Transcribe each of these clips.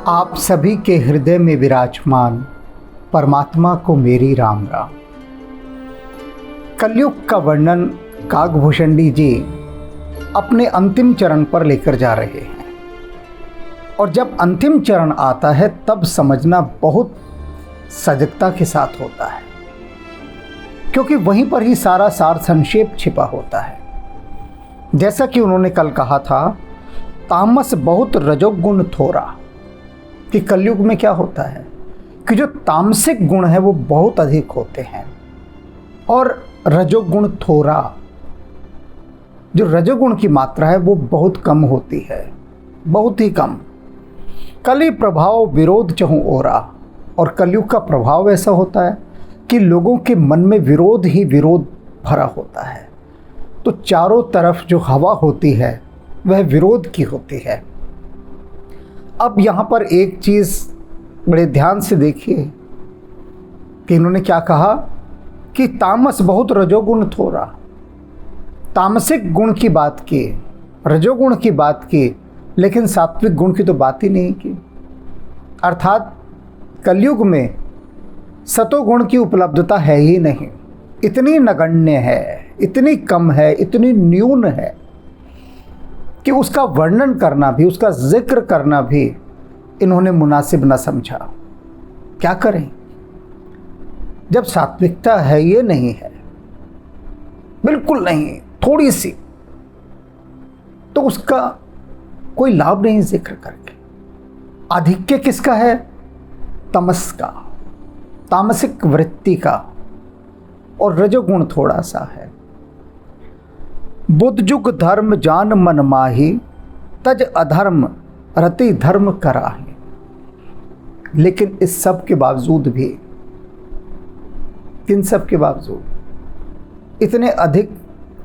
आप सभी के हृदय में विराजमान परमात्मा को मेरी राम राम। कलयुग का वर्णन काकभूषण जी अपने अंतिम चरण पर लेकर जा रहे हैं, और जब अंतिम चरण आता है तब समझना बहुत सजगता के साथ होता है, क्योंकि वहीं पर ही सारा सार संक्षेप छिपा होता है। जैसा कि उन्होंने कल कहा था, तामस बहुत रजोगुण थोड़ा, कि कलयुग में क्या होता है कि जो तामसिक गुण है वो बहुत अधिक होते हैं और रजोगुण थोड़ा, जो रजोगुण की मात्रा है वो बहुत कम होती है, बहुत ही कम। कली प्रभाव विरोध चहु ओरा, और कलयुग का प्रभाव ऐसा होता है कि लोगों के मन में विरोध ही विरोध भरा होता है। तो चारों तरफ जो हवा होती है वह विरोध की होती है। अब यहाँ पर एक चीज़ बड़े ध्यान से देखिए कि इन्होंने क्या कहा कि तामस बहुत रजोगुण थोड़ा। तामसिक गुण की बात की, रजोगुण की बात की, लेकिन सात्विक गुण की तो बात ही नहीं की। अर्थात कलयुग में सतोगुण की उपलब्धता है ही नहीं, इतनी नगण्य है, इतनी कम है, इतनी न्यून है कि उसका वर्णन करना भी, उसका जिक्र करना भी इन्होंने मुनासिब न समझा। क्या करें, जब सात्विकता है ये नहीं है, बिल्कुल नहीं, थोड़ी सी, तो उसका कोई लाभ नहीं जिक्र करके। आधिक्य किसका है? तमस का, तामसिक वृत्ति का, और रजोगुण थोड़ा सा है। बुद्ध जुग धर्म जान मन माही, तज अधर्म रति धर्म कराही। लेकिन इस सब के बावजूद भी, इन सब के बावजूद, इतने अधिक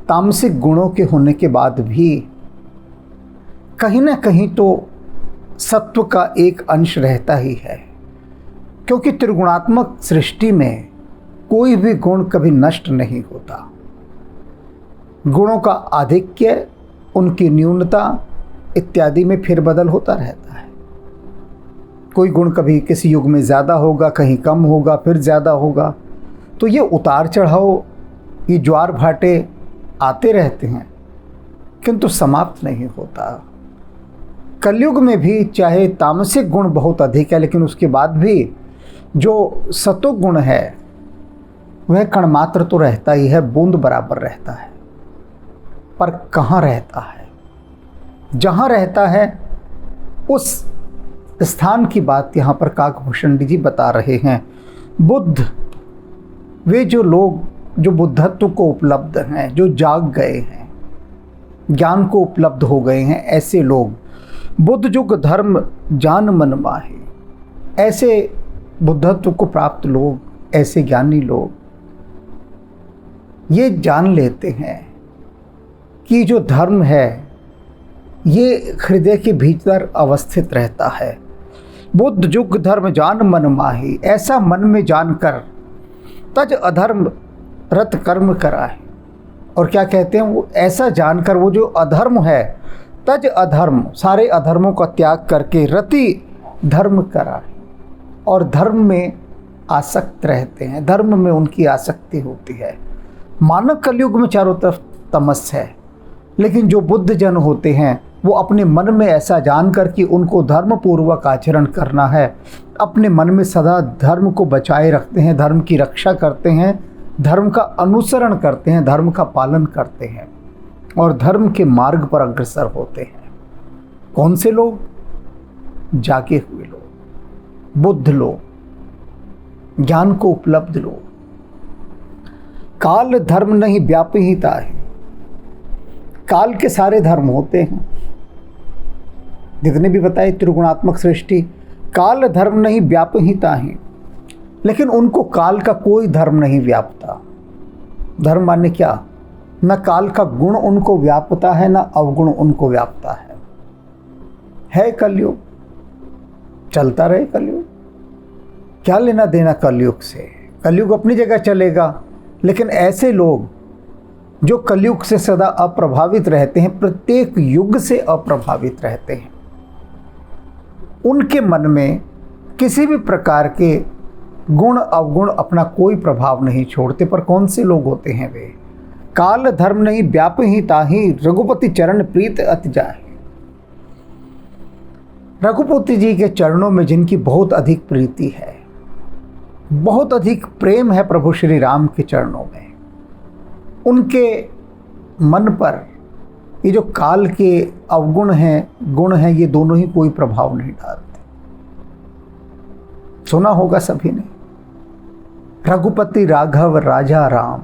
तामसिक गुणों के होने के बाद भी कहीं ना कहीं तो सत्व का एक अंश रहता ही है, क्योंकि त्रिगुणात्मक सृष्टि में कोई भी गुण कभी नष्ट नहीं होता। गुणों का आधिक्य, उनकी न्यूनता इत्यादि में फेरबदल होता रहता है। कोई गुण कभी किसी युग में ज़्यादा होगा, कहीं कम होगा, फिर ज़्यादा होगा। तो ये उतार चढ़ाव, ये ज्वार भाटे आते रहते हैं, किंतु समाप्त नहीं होता। कलयुग में भी चाहे तामसिक गुण बहुत अधिक है, लेकिन उसके बाद भी जो सतोगुण है वह कणमात्र तो रहता ही है, बूंद बराबर रहता है। पर कहाँ रहता है? जहाँ रहता है उस स्थान की बात यहाँ पर काकभूषण जी बता रहे हैं। बुद्ध, वे जो लोग जो बुद्धत्व को उपलब्ध हैं, जो जाग गए हैं, ज्ञान को उपलब्ध हो गए हैं, ऐसे लोग, बुद्ध जुग धर्म जान मन माही, ऐसे बुद्धत्व को प्राप्त लोग, ऐसे ज्ञानी लोग ये जान लेते हैं कि जो धर्म है ये हृदय के भीतर अवस्थित रहता है। बुद्ध जुग धर्म जान मन माही, ऐसा मन में जानकर तज अधर्म रत कर्म कराए। और क्या कहते हैं वो? ऐसा जानकर वो जो अधर्म है, तज अधर्म, सारे अधर्मों का त्याग करके रति धर्म कराए, और धर्म में आसक्त रहते हैं, धर्म में उनकी आसक्ति होती है। मानव कलयुग में चारों तरफ तमस है, लेकिन जो बुद्ध जन होते हैं वो अपने मन में ऐसा जानकर कि उनको धर्म पूर्वक आचरण करना है, अपने मन में सदा धर्म को बचाए रखते हैं, धर्म की रक्षा करते हैं, धर्म का अनुसरण करते हैं, धर्म का पालन करते हैं और धर्म के मार्ग पर अग्रसर होते हैं। कौन से लोग? जागे हुए लोग, बुद्ध लोग, ज्ञान को उपलब्ध लोग। काल धर्म नहीं व्यापहिता है। काल के सारे धर्म होते हैं, जितने भी बताए त्रिगुणात्मक सृष्टि, काल धर्म नहीं व्यापहिता है, लेकिन उनको काल का कोई धर्म नहीं व्यापता। धर्म माने क्या? न काल का गुण उनको व्यापता है, न अवगुण उनको व्यापता है कलयुग, चलता रहे कलयुग। क्या लेना देना कलयुग से? कलयुग अपनी जगह चलेगा, लेकिन ऐसे लोग जो कलयुग से सदा अप्रभावित रहते हैं, प्रत्येक युग से अप्रभावित रहते हैं, उनके मन में किसी भी प्रकार के गुण अवगुण अपना कोई प्रभाव नहीं छोड़ते। पर कौन से लोग होते हैं वे? काल धर्म नहीं व्यापहि ताहि, रघुपति चरण प्रीत अति जाहि। रघुपति जी के चरणों में जिनकी बहुत अधिक प्रीति है, बहुत अधिक प्रेम है प्रभु श्री राम के चरणों में, उनके मन पर ये जो काल के अवगुण हैं, गुण हैं, ये दोनों ही कोई प्रभाव नहीं डालते। सुना होगा सभी ने, रघुपति राघव राजा राम,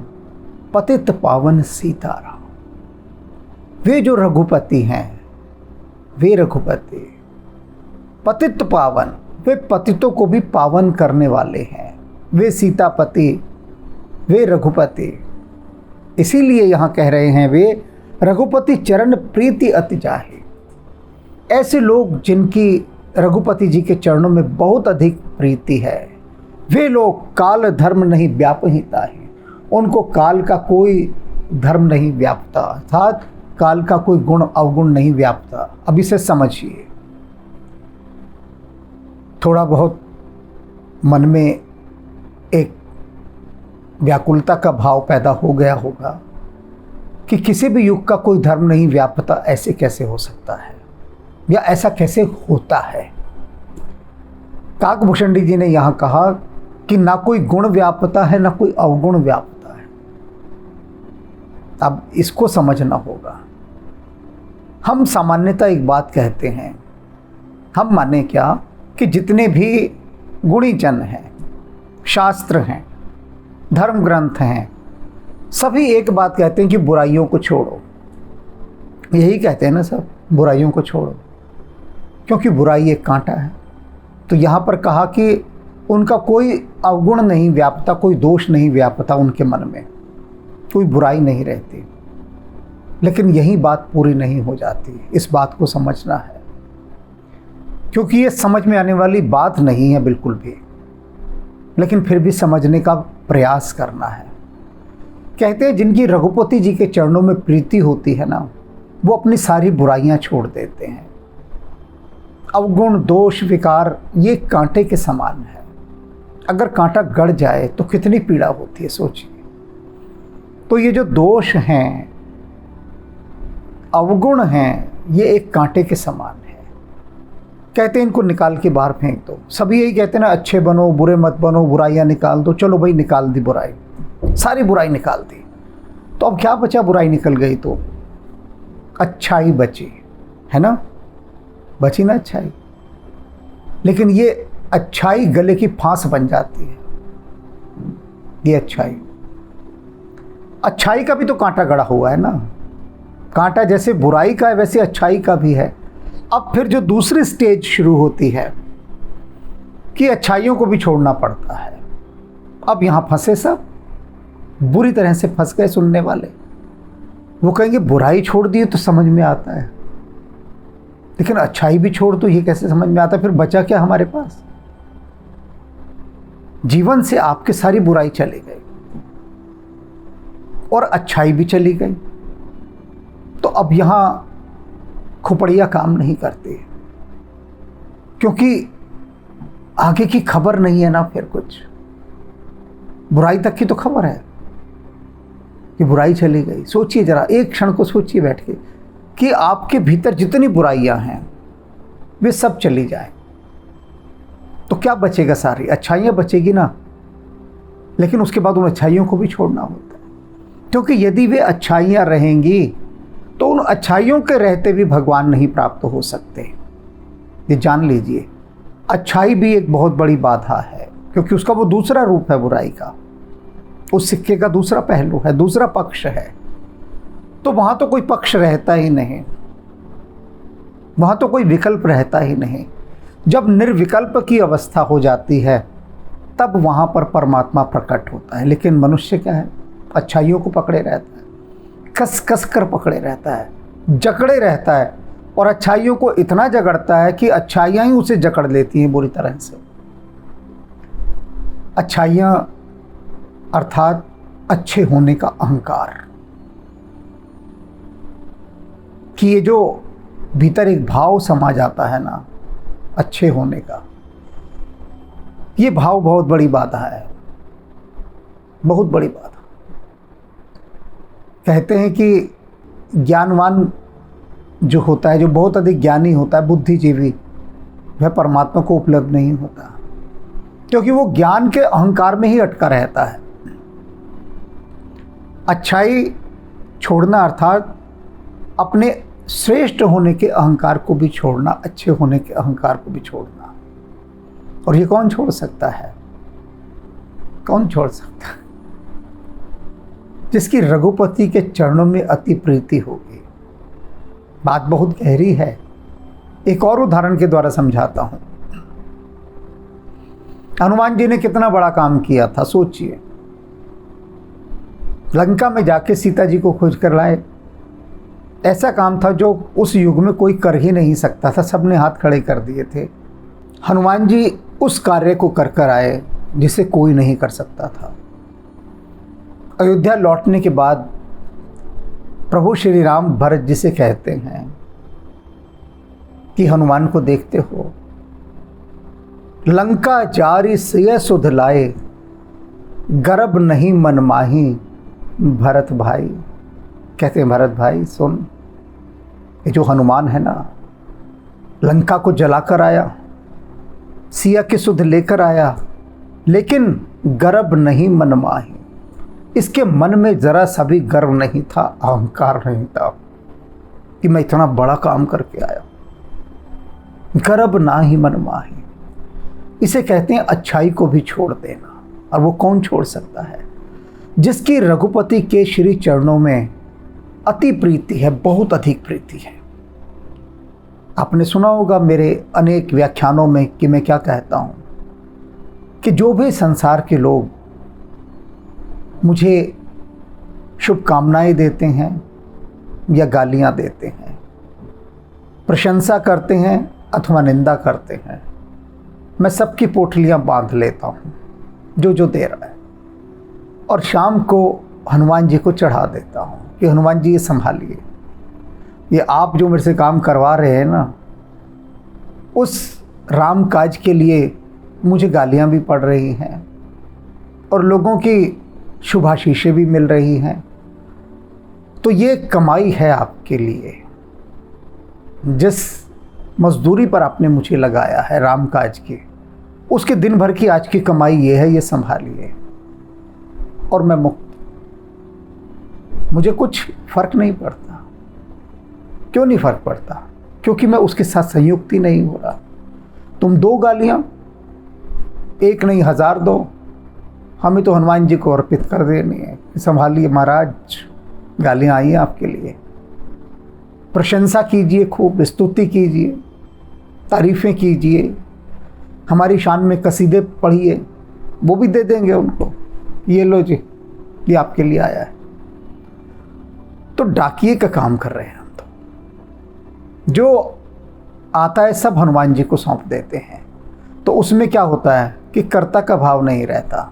पतित पावन सीताराम। वे जो रघुपति हैं, वे रघुपति पतित पावन, वे पतितों को भी पावन करने वाले हैं। वे सीतापति, वे रघुपति। इसीलिए यहाँ कह रहे हैं वे रघुपति चरण प्रीति अति जाहि। ऐसे लोग जिनकी रघुपति जी के चरणों में बहुत अधिक प्रीति है, वे लोग काल धर्म नहीं व्यापहि ताहि, उनको काल का कोई धर्म नहीं व्यापता, अर्थात काल का कोई गुण अवगुण नहीं व्यापता। अब इसे समझिए। थोड़ा बहुत मन में एक व्याकुलता का भाव पैदा हो गया होगा कि किसी भी युग का कोई धर्म नहीं व्यापता, ऐसे कैसे हो सकता है, या ऐसा कैसे होता है। काकभूषणी जी ने यहाँ कहा कि ना कोई गुण व्यापता है, ना कोई अवगुण व्यापता है। अब इसको समझना होगा। हम सामान्यतः एक बात कहते हैं, हम माने क्या कि जितने भी गुणी जन हैं, शास्त्र हैं, धर्म ग्रंथ हैं, सभी एक बात कहते हैं कि बुराइयों को छोड़ो। यही कहते हैं ना सब, बुराइयों को छोड़ो, क्योंकि बुराई एक कांटा है। तो यहाँ पर कहा कि उनका कोई अवगुण नहीं व्यापता, कोई दोष नहीं व्यापता, उनके मन में कोई बुराई नहीं रहती। लेकिन यही बात पूरी नहीं हो जाती, इस बात को समझना है, क्योंकि ये समझ में आने वाली बात नहीं है बिल्कुल भी, लेकिन फिर भी समझने का प्रयास करना है। कहते हैं जिनकी रघुपति जी के चरणों में प्रीति होती है ना, वो अपनी सारी बुराइयां छोड़ देते हैं। अवगुण दोष विकार ये कांटे के समान है। अगर कांटा गड़ जाए तो कितनी पीड़ा होती है, सोचिए। तो ये जो दोष हैं, अवगुण हैं, ये एक कांटे के समान है। कहते हैं इनको निकाल के बाहर फेंक दो। सभी यही कहते हैं ना, अच्छे बनो, बुरे मत बनो, बुराइयां निकाल दो। चलो भाई, निकाल दी बुराई, सारी बुराई निकाल दी, तो अब क्या बचा? बुराई निकल गई तो अच्छाई बची, है ना, बची ना अच्छाई। लेकिन ये अच्छाई गले की फांस बन जाती है। ये अच्छाई का भी तो कांटा गड़ा हुआ है ना। कांटा जैसे बुराई का है, वैसे अच्छाई का भी है। अब फिर जो दूसरी स्टेज शुरू होती है कि अच्छाइयों को भी छोड़ना पड़ता है। अब यहाँ फंसे सब, बुरी तरह से फंस गए सुनने वाले। वो कहेंगे बुराई छोड़ दी तो समझ में आता है, लेकिन अच्छाई भी छोड़ दो, ये कैसे समझ में आता है? फिर बचा क्या हमारे पास? जीवन से आपके सारी बुराई चली गई और अच्छाई भी चली गई। तो अब यहाँ खोपड़िया काम नहीं करती, क्योंकि आगे की खबर नहीं है ना। फिर कुछ बुराई तक की तो खबर है कि बुराई चली गई। सोचिए जरा, एक क्षण को सोचिए बैठ के कि आपके भीतर जितनी बुराइयां हैं वे सब चली जाए तो क्या बचेगा? सारी अच्छाइयाँ बचेगी ना। लेकिन उसके बाद उन अच्छाइयों को भी छोड़ना होता है, क्योंकि यदि वे अच्छाइयाँ रहेंगी तो उन अच्छाइयों के रहते भी भगवान नहीं प्राप्त हो सकते। ये जान लीजिए, अच्छाई भी एक बहुत बड़ी बाधा है, क्योंकि उसका वो दूसरा रूप है बुराई का, उस सिक्के का दूसरा पहलू है, दूसरा पक्ष है। तो वहाँ तो कोई पक्ष रहता ही नहीं, वहाँ तो कोई विकल्प रहता ही नहीं। जब निर्विकल्प की अवस्था हो जाती है तब वहाँ पर परमात्मा प्रकट होता है। लेकिन मनुष्य क्या है? अच्छाइयों को पकड़े रहता है, कस कस कर पकड़े रहता है, जकड़े रहता है, और अच्छाइयों को इतना जकड़ता है कि अच्छाइयाँ ही उसे जकड़ लेती हैं बुरी तरह से। अच्छाइयाँ अर्थात अच्छे होने का अहंकार, कि ये जो भीतर एक भाव समा जाता है ना, अच्छे होने का। ये भाव बहुत बड़ी बाधा है, बहुत बड़ी बाधा। कहते हैं कि ज्ञानवान जो होता है, जो बहुत अधिक ज्ञानी होता है, बुद्धिजीवी, वह परमात्मा को उपलब्ध नहीं होता, क्योंकि वो ज्ञान के अहंकार में ही अटका रहता है। अच्छाई छोड़ना अर्थात अपने श्रेष्ठ होने के अहंकार को भी छोड़ना, अच्छे होने के अहंकार को भी छोड़ना। और ये कौन छोड़ सकता है? कौन छोड़ सकता है? जिसकी रघुपति के चरणों में अति प्रीति होगी। बात बहुत गहरी है। एक और उदाहरण के द्वारा समझाता हूं। हनुमान जी ने कितना बड़ा काम किया था, सोचिए। लंका में जाके सीता जी को खोज कर लाए। ऐसा काम था जो उस युग में कोई कर ही नहीं सकता था, सबने हाथ खड़े कर दिए थे। हनुमान जी उस कार्य को कर कर आए जिसे कोई नहीं कर सकता था। अयोध्या लौटने के बाद प्रभु श्री राम भरत जी से कहते हैं कि हनुमान को देखते हो, लंका जारी सिय सुध लाए, गर्भ नहीं मन माही भरत भाई। कहते हैं भरत भाई सुन, ये जो हनुमान है ना, लंका को जलाकर आया, सिया की सुध लेकर आया, लेकिन गर्भ नहीं मन माही। इसके मन में जरा सा भी गर्व नहीं था, अहंकार नहीं था कि मैं इतना बड़ा काम करके आया। गर्भ ना ही मन माही। इसे कहते हैं अच्छाई को भी छोड़ देना। और वो कौन छोड़ सकता है? जिसकी रघुपति के श्री चरणों में अति प्रीति है, बहुत अधिक प्रीति है। आपने सुना होगा मेरे अनेक व्याख्यानों में कि मैं क्या कहता हूँ कि जो भी संसार के लोग मुझे शुभकामनाएं देते हैं या गालियाँ देते हैं, प्रशंसा करते हैं अथवा निंदा करते हैं, मैं सबकी पोटलियाँ बांध लेता हूँ जो दे रहा है, और शाम को हनुमान जी को चढ़ा देता हूँ कि हनुमान जी ये संभालिए, ये आप जो मेरे से काम करवा रहे हैं ना, उस राम काज के लिए मुझे गालियाँ भी पड़ रही हैं और लोगों की शुभाशीषें भी मिल रही हैं, तो ये कमाई है आपके लिए। जिस मजदूरी पर आपने मुझे लगाया है राम काज की, उसके दिन भर की आज की कमाई ये है, ये संभालिए और मैं मुक्त। मुझे कुछ फर्क नहीं पड़ता। क्यों नहीं फर्क पड़ता? क्योंकि मैं उसके साथ संयुक्त ही नहीं हो रहा। तुम दो गालियाँ, एक नहीं 1000 दो, हमें तो हनुमान जी को अर्पित कर देनी है। संभालिए महाराज, गालियाँ आई हैं आपके लिए, प्रशंसा कीजिए, खूब स्तुति कीजिए, तारीफ़ें कीजिए, हमारी शान में कसीदे पढ़िए, वो भी दे देंगे उनको। ये लो जी, ये आपके लिए आया है। तो डाकिए का काम कर रहे हैं हम तो। जो आता है सब हनुमान जी को सौंप देते हैं। तो उसमें क्या होता है कि कर्ता का भाव नहीं रहता,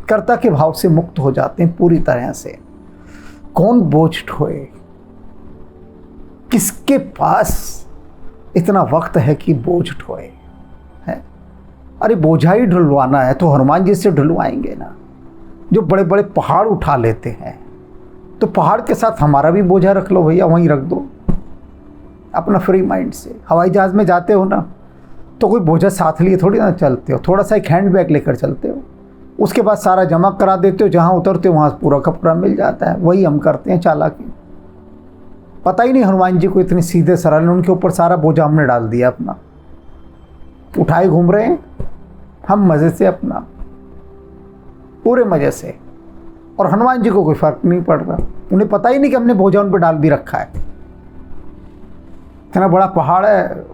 कर्ता के भाव से मुक्त हो जाते हैं पूरी तरह से। कौन बोझ ढोए? किसके पास इतना वक्त है कि बोझ ढोए? है? अरे बोझा ही ढुलवाना है तो हनुमान जी से ढुलवाएंगे ना। जो बड़े बड़े पहाड़ उठा लेते हैं, तो पहाड़ के साथ हमारा भी बोझा रख लो भैया, वहीं रख दो अपना फ्री माइंड से। हवाई जहाज़ में जाते हो ना, तो कोई बोझा साथ लिए थोड़ी ना चलते हो, थोड़ा सा एक हैंड बैग लेकर चलते हो। उसके बाद सारा जमा करा देते हो, जहाँ उतरते हो वहाँ पूरा का पूरा मिल जाता है। वही हम करते हैं चालाकी। पता ही नहीं हनुमान जी को इतनी सीधे सरल, उनके ऊपर सारा बोझा हमने डाल दिया अपना, उठाए घूम रहे हैं हम मज़े से, अपना पूरे मज़े से। और हनुमान जी को कोई फ़र्क नहीं पड़ रहा, उन्हें पता ही नहीं कि हमने बोझा उन पर डाल भी रखा है। इतना बड़ा पहाड़ है,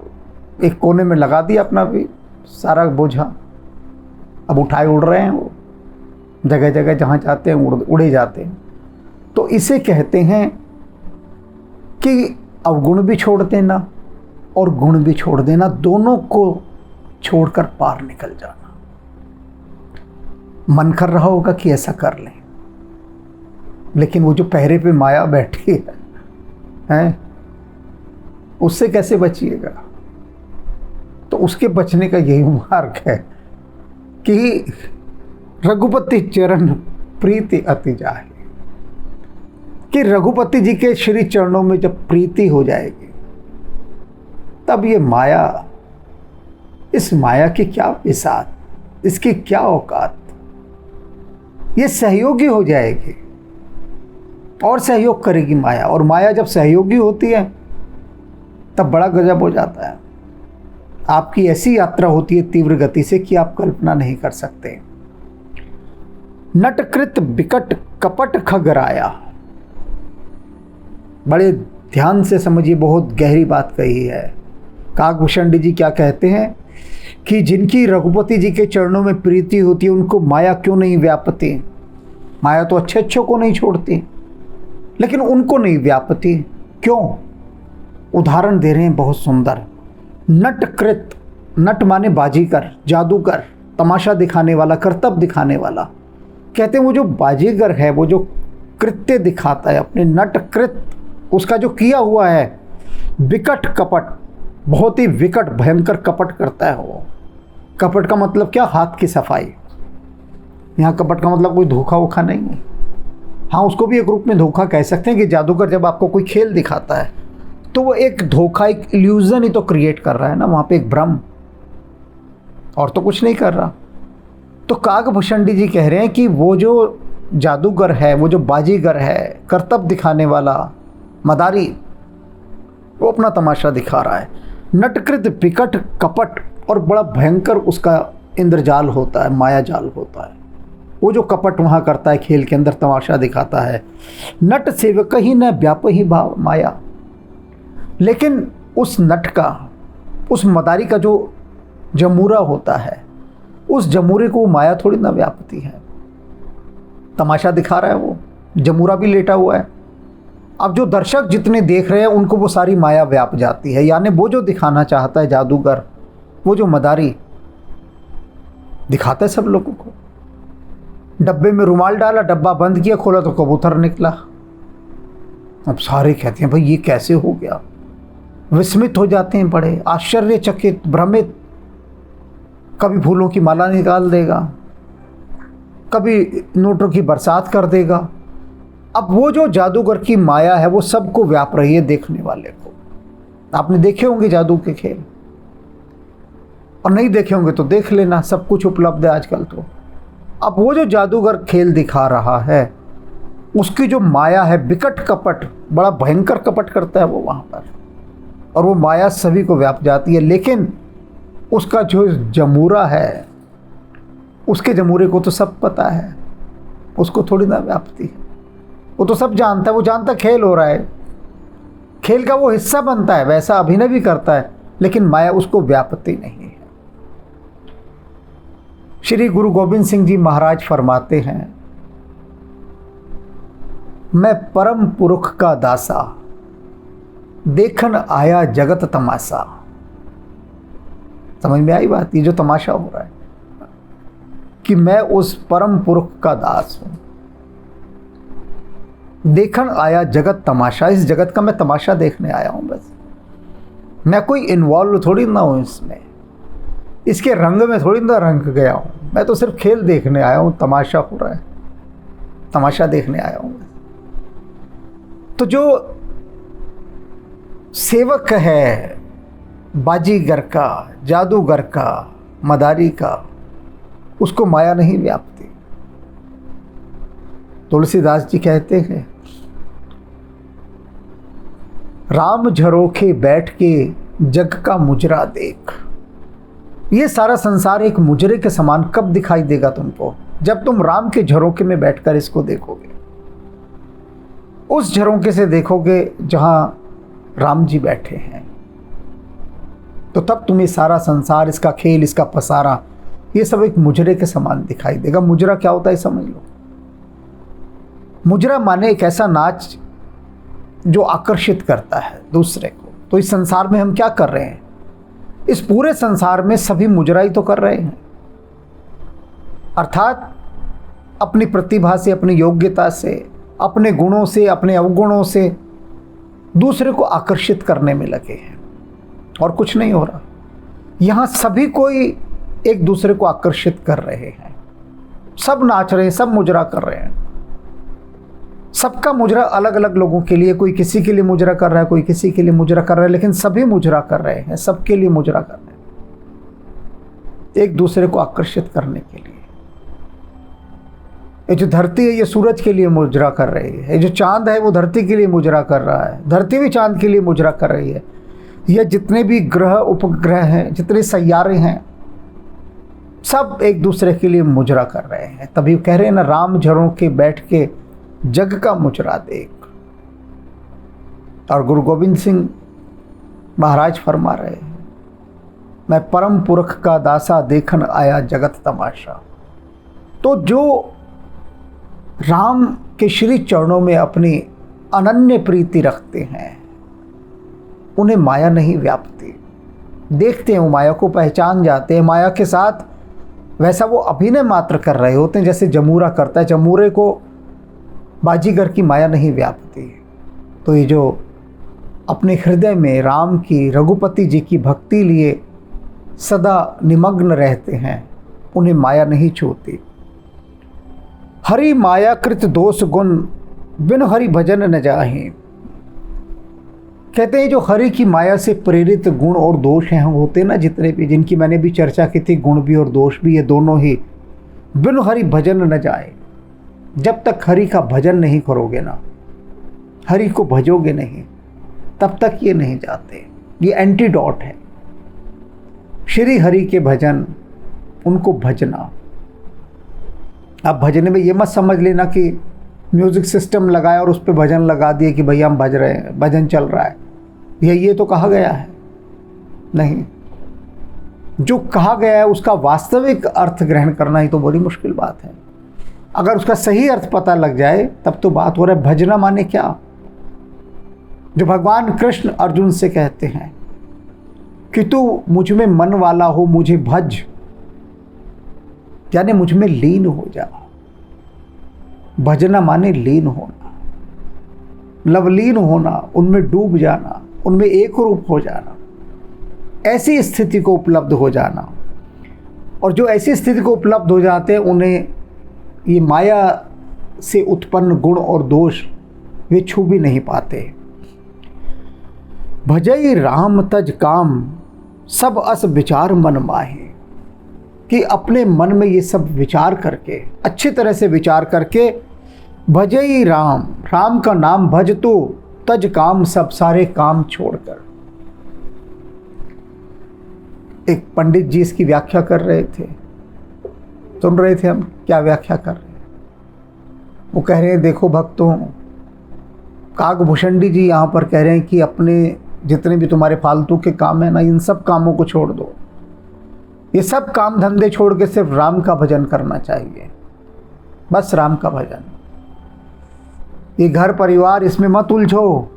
एक कोने में लगा दिया अपना भी सारा बोझा, अब उठाए उड़ रहे हैं वो, जगह जगह जहाँ जाते हैं उड़े जाते हैं। तो इसे कहते हैं कि अवगुण भी छोड़ देना और गुण भी छोड़ देना, दोनों को छोड़कर पार निकल जाना। मन कर रहा होगा कि ऐसा कर लें, लेकिन वो जो पहरे पे माया बैठी है, उससे कैसे बचिएगा? तो उसके बचने का यही मार्ग है कि रघुपति चरण प्रीति अति जाए, कि रघुपति जी के श्री चरणों में जब प्रीति हो जाएगी तब ये माया, इस माया की क्या बिसात, इसकी क्या औकात, ये सहयोगी हो जाएगी और सहयोग करेगी माया। और माया जब सहयोगी होती है तब बड़ा गजब हो जाता है। आपकी ऐसी यात्रा होती है तीव्र गति से कि आप कल्पना नहीं कर सकते। नटकृत बिकट कपट खगराया, बड़े ध्यान से समझिए, बहुत गहरी बात कही है। काकभूषण जी क्या कहते हैं कि जिनकी रघुपति जी के चरणों में प्रीति होती है उनको माया क्यों नहीं व्यापती। माया तो अच्छे अच्छों को नहीं छोड़ती, लेकिन उनको नहीं व्यापती, क्यों? उदाहरण दे रहे हैं बहुत सुंदर। नटकृत, नट माने बाजीगर, जादूगर, तमाशा दिखाने वाला, करतब दिखाने वाला। कहते हैं वो जो बाजीगर है, वो जो कृत्य दिखाता है अपने, नटकृत, उसका जो किया हुआ है, विकट कपट, बहुत ही विकट भयंकर कपट करता है वो। कपट का मतलब क्या? हाथ की सफाई। यहाँ कपट का मतलब कोई धोखा वोखा नहीं है। हाँ, उसको भी एक रूप में धोखा कह सकते हैं कि जादूगर जब आपको कोई खेल दिखाता है तो वो एक धोखा, एक इल्यूजन ही तो क्रिएट कर रहा है ना, वहाँ पे एक भ्रम, और तो कुछ नहीं कर रहा। तो काकभूषण जी कह रहे हैं कि वो जो जादूगर है, वो जो बाजीगर है, करतब दिखाने वाला मदारी, वो अपना तमाशा दिखा रहा है। नटकृत विकट कपट, और बड़ा भयंकर उसका इंद्रजाल होता है, माया जाल होता है। वो जो कपट वहाँ करता है, खेल के अंदर तमाशा दिखाता है। नट सेवक ही न व्याप ही भाव माया, लेकिन उस नट का, उस मदारी का जो जमूरा होता है, उस जमूरे को माया थोड़ी ना व्यापती है। तमाशा दिखा रहा है वो, जमूरा भी लेटा हुआ है। अब जो दर्शक जितने देख रहे हैं उनको वो सारी माया व्याप जाती है। यानी वो जो दिखाना चाहता है जादूगर, वो जो मदारी दिखाता है सब लोगों को। डब्बे में रुमाल डाला, डब्बा बंद किया, खोला तो कबूतर निकला। अब सारे कहते हैं भाई ये कैसे हो गया, विस्मित हो जाते हैं, बड़े आश्चर्यचकित, भ्रमित। कभी फूलों की माला निकाल देगा, कभी नोटों की बरसात कर देगा। अब वो जो जादूगर की माया है वो सबको व्याप रही है, देखने वाले को। आपने देखे होंगे जादू के खेल, और नहीं देखे होंगे तो देख लेना, सब कुछ उपलब्ध है आजकल तो। अब वो जो जादूगर खेल दिखा रहा है, उसकी जो माया है, विकट कपट, बड़ा भयंकर कपट करता है वो वहाँ पर, और वो माया सभी को व्याप जाती है। लेकिन उसका जो जमूरा है, उसके जमूरे को तो सब पता है, उसको थोड़ी ना व्यापती है। वो तो सब जानता है, वो जानता खेल हो रहा है, खेल का वो हिस्सा बनता है, वैसा अभिनय भी करता है, लेकिन माया उसको व्यापती नहीं है। श्री गुरु गोविंद सिंह जी महाराज फरमाते हैं, मैं परम पुरुष का दासा, देखन आया जगत तमाशा। समझ में आई बात? ये जो तमाशा हो रहा है कि मैं उस परम पुरुष का दास हूं, देखन आया जगत तमाशा। इस जगत का मैं तमाशा देखने आया हूं, बस। मैं कोई इन्वॉल्व थोड़ी ना हूं इसमें, इसके रंग में थोड़ी ना रंग गया हूं। मैं तो सिर्फ खेल देखने आया हूं, तमाशा हो रहा है, तमाशा देखने आया हूं। तो जो सेवक है बाजीगर का, जादूगर का, मदारी का, उसको माया नहीं व्यापती। तुलसीदास जी कहते हैं, राम झरोखे बैठ के जग का मुजरा देख। ये सारा संसार एक मुजरे के समान कब दिखाई देगा तुमको? जब तुम राम के झरोखे में बैठकर इसको देखोगे, उस झरोखे से देखोगे जहां राम जी बैठे हैं, तो तब तुम्हें सारा संसार, इसका खेल, इसका पसारा, ये सब एक मुजरे के समान दिखाई देगा। मुजरा क्या होता है समझ लो। मुजरा माने एक ऐसा नाच जो आकर्षित करता है दूसरे को। तो इस संसार में हम क्या कर रहे हैं? इस पूरे संसार में सभी मुजराई तो कर रहे हैं, अर्थात अपनी प्रतिभा से, अपनी योग्यता से, अपने गुणों से, अपने अवगुणों से दूसरे को आकर्षित करने में लगे हैं, और कुछ नहीं हो रहा। यहाँ सभी कोई एक दूसरे को आकर्षित कर रहे हैं, सब नाच रहे हैं, सब मुजरा कर रहे हैं। सबका मुजरा अलग अलग लोगों के लिए, कोई किसी के लिए मुजरा कर रहा है, कोई किसी के लिए मुजरा कर रहा है, लेकिन सभी मुजरा कर रहे हैं, सबके लिए मुजरा कर रहे हैं, एक दूसरे को आकर्षित करने के लिए। ये जो धरती है ये सूरज के लिए मुजरा कर रही है, ये जो चांद है वो धरती के लिए मुजरा कर रहा है, धरती भी चांद के लिए मुजरा कर रही है। ये जितने भी ग्रह उपग्रह हैं, जितने सैयारे हैं, सब एक दूसरे के लिए मुजरा कर रहे हैं। तभी कह रहे हैं ना, राम झरों के बैठ के जग का मुजरा देख। और गुरु गोविंद सिंह महाराज फरमा रहे हैं, मैं परम पुरख का दासा देखन आया जगत तमाशा। तो जो राम के श्री चरणों में अपनी अनन्य प्रीति रखते हैं, उन्हें माया नहीं व्यापती। देखते हैं, वो माया को पहचान जाते हैं, माया के साथ वैसा वो अभिनय मात्र कर रहे होते हैं जैसे जमूरा करता है। जमूरे को बाजीगर की माया नहीं व्यापती। तो ये जो अपने हृदय में राम की, रघुपति जी की भक्ति लिए सदा निमग्न रहते हैं, उन्हें माया नहीं छूती। हरि माया कृत दोष गुण बिन हरि भजन न जाहि। कहते हैं जो हरि की माया से प्रेरित गुण और दोष हैं होते ना, जितने भी, जिनकी मैंने भी चर्चा की थी, गुण भी और दोष भी, ये दोनों ही बिन हरि भजन न जाए। जब तक हरि का भजन नहीं करोगे ना, हरि को भजोगे नहीं, तब तक ये नहीं जाते। ये एंटीडोट है। श्री हरि के भजन, उनको भजना। अब भजने में ये मत समझ लेना कि म्यूज़िक सिस्टम लगाया और उस पर भजन लगा दिए कि भैया हम भज रहे हैं, भजन चल रहा है, ये तो कहा गया है। नहीं, जो कहा गया है उसका वास्तविक अर्थ ग्रहण करना ही तो बड़ी मुश्किल बात है। अगर उसका सही अर्थ पता लग जाए तब तो बात हो रहा है। भजना माने क्या? जो भगवान कृष्ण अर्जुन से कहते हैं कि तू मुझ में मन वाला हो, मुझे भज, यानी मुझ में लीन हो जा। भजना माने लीन होना, लवलीन होना, उनमें डूब जाना, उनमें एक रूप हो जाना, ऐसी स्थिति को उपलब्ध हो जाना। और जो ऐसी स्थिति को उपलब्ध हो जाते हैं, उन्हें ये माया से उत्पन्न गुण और दोष वे छू भी नहीं पाते। भजई राम तज काम सब अस विचार मन माहे। कि अपने मन में ये सब विचार करके, अच्छी तरह से विचार करके, भजई राम, राम का नाम भज तो तज काम सब, सारे काम छोड़कर। एक पंडित जी इसकी व्याख्या कर रहे थे, सुन रहे थे हम क्या व्याख्या कर रहे हैं। वो कह रहे हैं, देखो भक्तों, काकभूषणी जी यहाँ पर कह रहे हैं कि अपने जितने भी तुम्हारे फालतू के काम है ना, इन सब कामों को छोड़ दो। ये सब काम धंधे छोड़ के सिर्फ राम का भजन करना चाहिए, बस राम का भजन। ये घर परिवार इसमें मत उलझो,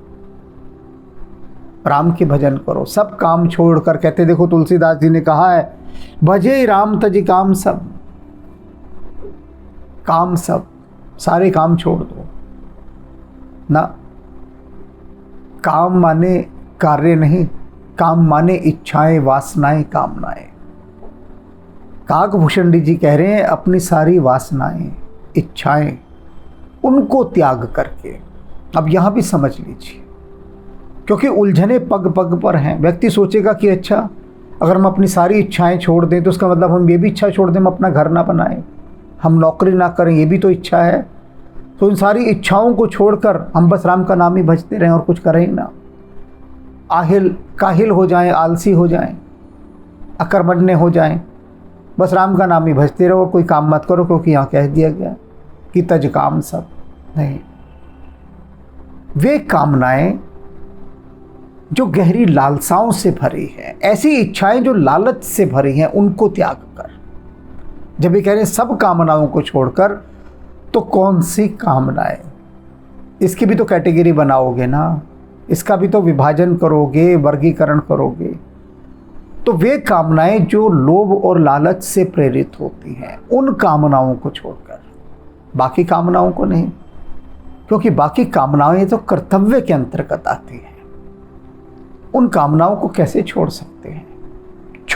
राम के भजन करो। सब काम छोड़कर, कहते देखो तुलसीदास जी ने कहा है, भजे राम तजी काम सब। काम सब, सारे काम छोड़ दो ना। काम माने कार्य नहीं, काम माने इच्छाएं, वासनाएं, कामनाएं। काकभूषणी जी कह रहे हैं अपनी सारी वासनाएं, इच्छाएं, उनको त्याग करके। अब यहाँ भी समझ लीजिए, क्योंकि उलझने पग पग पर हैं। व्यक्ति सोचेगा कि अच्छा, अगर हम अपनी सारी इच्छाएं छोड़ दें तो उसका मतलब हम ये भी इच्छा छोड़ दें, हम अपना घर ना बनाएं, हम नौकरी ना करें, ये भी तो इच्छा है। तो इन सारी इच्छाओं को छोड़कर हम बस राम का नाम ही भजते रहें और कुछ करें ही ना। काहिल हो जाएं, आलसी हो जाएं, अकर्मण्य हो जाएं, बस राम का नाम ही भजते रहो और कोई काम मत करो, क्योंकि यहाँ कह दिया गया कि तज काम सब। नहीं, वे कामनाएं जो गहरी लालसाओं से भरी हैं, ऐसी इच्छाएं जो लालच से भरी हैं, उनको त्याग कर। जब ये कह रहे हैं सब कामनाओं को छोड़कर, तो कौन सी कामनाएं? इसकी भी तो कैटेगरी बनाओगे ना, इसका भी तो विभाजन करोगे, वर्गीकरण करोगे। तो वे कामनाएं जो लोभ और लालच से प्रेरित होती हैं, उन कामनाओं को छोड़कर, बाकी कामनाओं को नहीं, क्योंकि बाकी कामनाएं तो कर्तव्य के अंतर्गत आती हैं। उन कामनाओं को कैसे छोड़ सकते हैं?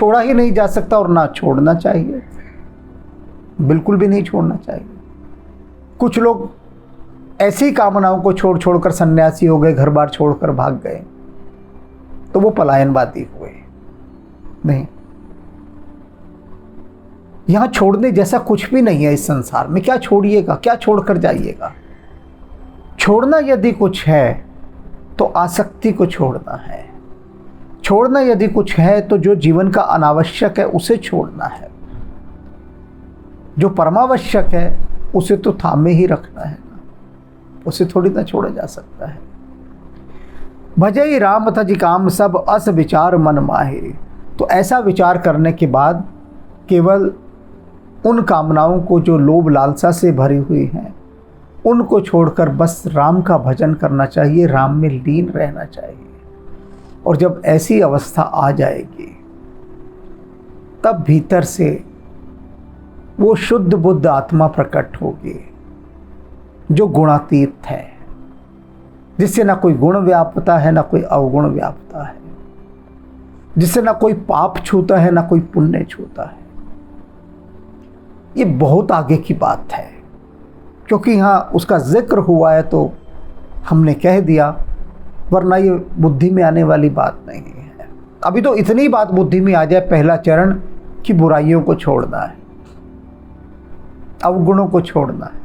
छोड़ा ही नहीं जा सकता और ना छोड़ना चाहिए, बिल्कुल भी नहीं छोड़ना चाहिए। कुछ लोग ऐसी कामनाओं को छोड़ छोड़कर सन्यासी हो गए, घर बार छोड़कर भाग गए, तो वो पलायनवादी हुए। नहीं, यहां छोड़ने जैसा कुछ भी नहीं है इस संसार में। क्या छोड़िएगा, क्या छोड़कर जाइएगा? छोड़ना यदि कुछ है तो आसक्ति को छोड़ना है। छोड़ना यदि कुछ है तो जो जीवन का अनावश्यक है उसे छोड़ना है। जो परमावश्यक है उसे तो थामे ही रखना है ना, उसे थोड़ी ना छोड़ा जा सकता है। भजई राम तज काम सब अस विचार मन माहे। तो ऐसा विचार करने के बाद केवल उन कामनाओं को जो लोभ लालसा से भरी हुई हैं उनको छोड़कर बस राम का भजन करना चाहिए, राम में लीन रहना चाहिए। और जब ऐसी अवस्था आ जाएगी तब भीतर से वो शुद्ध बुद्ध आत्मा प्रकट होगी जो गुणातीत है, जिससे ना कोई गुण व्यापता है ना कोई अवगुण व्यापता है, जिससे ना कोई पाप छूता है ना कोई पुण्य छूता है। ये बहुत आगे की बात है, क्योंकि यहाँ उसका जिक्र हुआ है तो हमने कह दिया, वरना ये बुद्धि में आने वाली बात नहीं है। अभी तो इतनी बात बुद्धि में आ जाए, पहला चरण कि बुराइयों को छोड़ना है, अवगुणों को छोड़ना है,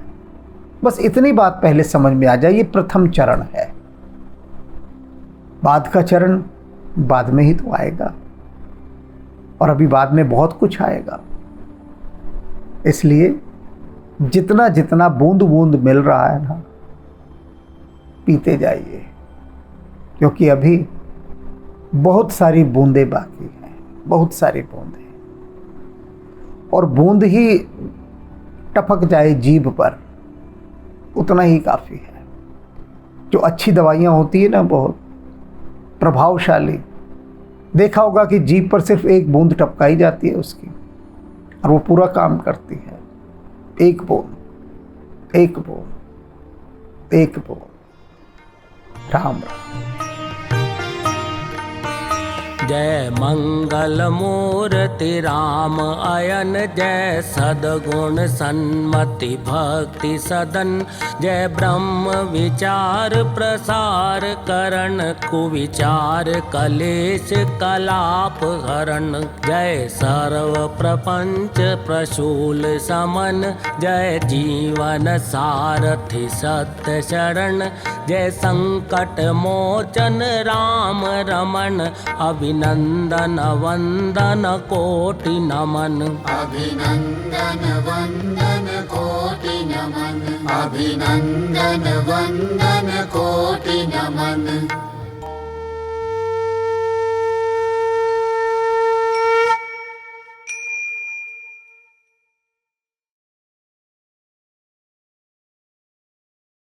बस इतनी बात पहले समझ में आ जाए। ये प्रथम चरण है, बाद का चरण बाद में ही तो आएगा, और अभी बाद में बहुत कुछ आएगा। इसलिए जितना जितना बूंद बूंद मिल रहा है ना, पीते जाइए, क्योंकि अभी बहुत सारी बूंदें बाकी हैं, बहुत सारी बूंदें। और बूंद ही टपक जाए जीभ पर उतना ही काफ़ी है। जो अच्छी दवाइयाँ होती है ना, बहुत प्रभावशाली, देखा होगा कि जीभ पर सिर्फ एक बूंद टपकाई जाती है उसकी, और वो पूरा काम करती है। एक बूंद, एक बूंद, एक बूंद। राम राम। जय मंगल मूर्ति राम अयन, जय सद्गुण सन्मति भक्ति सदन, जय ब्रह्म विचार प्रसार करण, कुविचार कलेश कलाप हरण, जय सर्व प्रपंच प्रशूल समन, जय जीवन सारथि सत्य शरण, जय संकट मोचन राम रमण, अभिनंदन वंदन कोटि नमन। अभिनंदन वंदन कोटि नमन, अभिनंदन वंदन कोटि नमन।